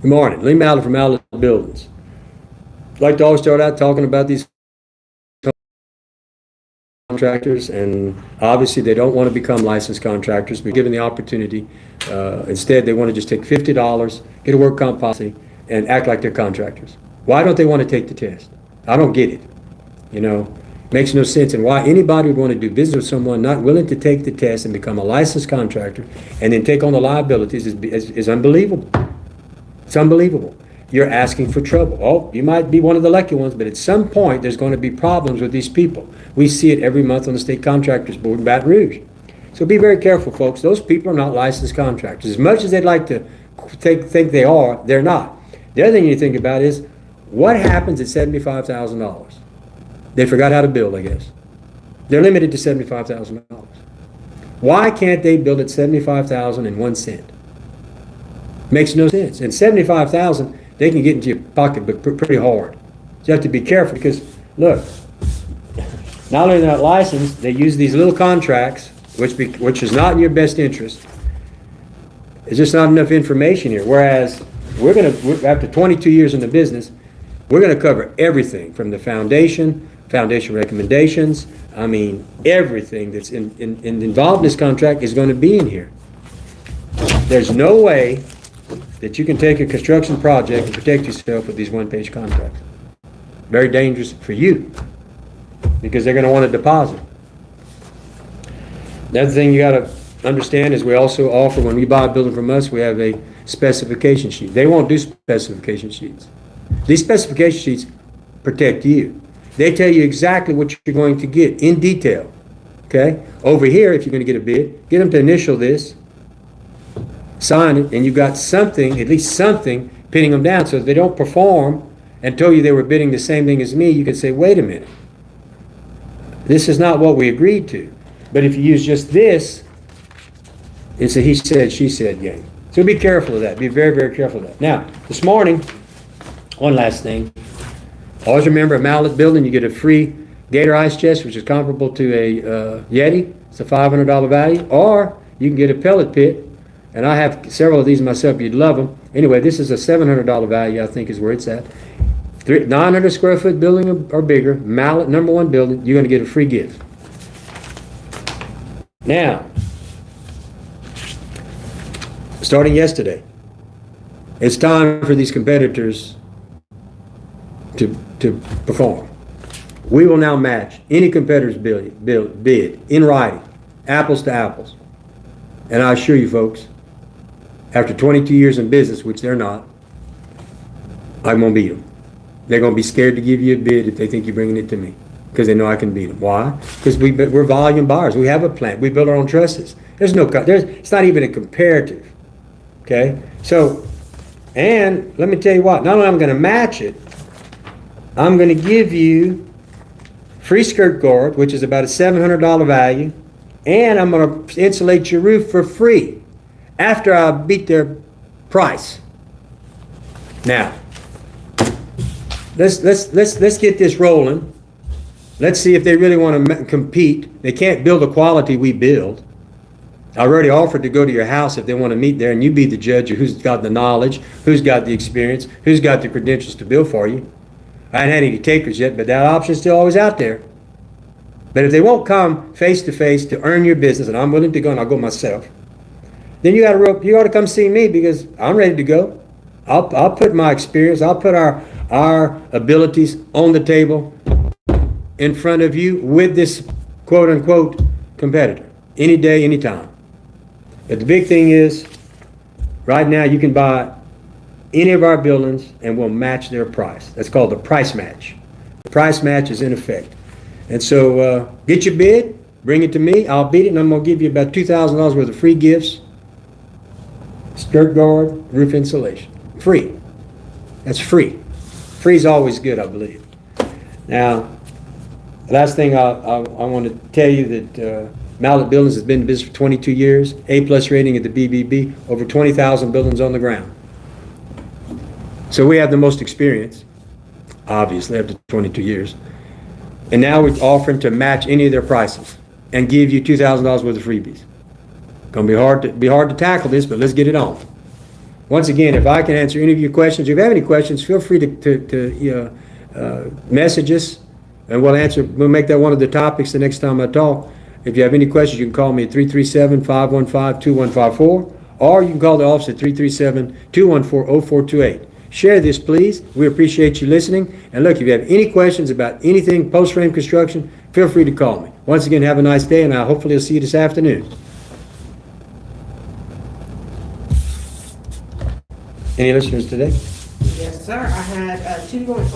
Good morning. Lee Mallett from Mallett Buildings. I'd like to always start out talking about these contractors, and obviously they don't want to become licensed contractors, but given the opportunity, instead they want to just take $50, get a work comp policy, and act like they're contractors. Why don't they want to take the test? I don't get it. You know, makes no sense. And why anybody would want to do business with someone not willing to take the test and become a licensed contractor and then take on the liabilities is unbelievable. It's unbelievable. You're asking for trouble. Oh, you might be one of the lucky ones, but at some point there's going to be problems with these people. We see it every month on the State Contractors Board in Baton Rouge. So be very careful, folks. Those people are not licensed contractors. As much as they'd like to think they are, they're not. The other thing you think about is, what happens at $75,000? They forgot how to build, I guess. They're limited to $75,000. Why can't they build at $75,001? Makes no sense. And $75,000, they can get into your pocketbook pretty hard. So you have to be careful because, look, not only are they not licensed, they use these little contracts, which is not in your best interest. There's just not enough information here. Whereas after 22 years in the business, we're going to cover everything from the foundation recommendations. I mean, everything that's involved in this contract is going to be in here. There's no way that you can take a construction project and protect yourself with these one-page contracts. Very dangerous for you because they're going to want a deposit. The other thing you got to understand is we also offer, when we buy a building from us, we have a specification sheet. They won't do specification sheets. These specification sheets protect you. They tell you exactly what you're going to get in detail. Okay? Over here, if you're going to get a bid, get them to initial this, sign it, and you've got something, at least something, pinning them down. So if they don't perform and told you they were bidding the same thing as me, you can say, wait a minute. This is not what we agreed to. But if you use just this, it's a he said, she said game. So be careful of that. Be very, very careful of that. Now, this morning, one last thing. Always remember, a Mallett building, you get a free Gator ice chest, which is comparable to a Yeti. It's a $500 value. Or you can get a pellet pit. And I have several of these myself. You'd love them. Anyway, this is a $700 value, I think is where it's at. 900 square foot building or bigger, Mallett #1 building, you're going to get a free gift. Now, starting yesterday, it's time for these competitors to perform. We will now match any competitor's bid in writing, apples to apples. And I assure you folks, after 22 years in business, which they're not, I'm going to beat them. They're going to be scared to give you a bid if they think you're bringing it to me, because they know I can beat them. Why? Because we're volume buyers. We have a plant. We build our own trusses. It's not even a comparative. Okay? So, and let me tell you what, not only am I going to match it, I'm going to give you free skirt guard, which is about a $700 value, and I'm going to insulate your roof for free after I beat their price. Now, let's get this rolling. Let's see if they really want to compete. They can't build the quality we build. I already offered to go to your house if they want to meet there, and you be the judge of who's got the knowledge, who's got the experience, who's got the credentials to build for you. I haven't had any takers yet, but that option's still always out there. But if they won't come face to face to earn your business, and I'm willing to go, and I'll go myself, then you ought to come see me, because I'm ready to go. I'll put my experience, I'll put our abilities on the table in front of you with this quote unquote competitor any day, anytime. But the big thing is, right now you can buy any of our buildings and we'll match their price. That's called the price match. The price match is in effect. And so get your bid, bring it to me, I'll beat it, and I'm going to give you about $2,000 worth of free gifts. Skirt guard, roof insulation. Free. That's free. Free is always good, I believe. Now, the last thing I want to tell you that Mallett Buildings has been in business for 22 years, A+ rating at the BBB, over 20,000 buildings on the ground. So we have the most experience, obviously, after 22 years. And now we're offering to match any of their prices and give you $2,000 worth of freebies. Gonna be hard to tackle this, but let's get it on. once again, if I can answer any of your questions, if you have any questions, feel free to message us, and we'll make that one of the topics the next time I talk. If you have any questions, you can call me at 337-515-2154, or you can call the office at 337-214-0428. Share this, please. We appreciate you listening. And look, if you have any questions about anything post-frame construction, feel free to call me. Once again, have a nice day, and I hopefully will see you this afternoon. Any listeners today? Yes, sir. I had two going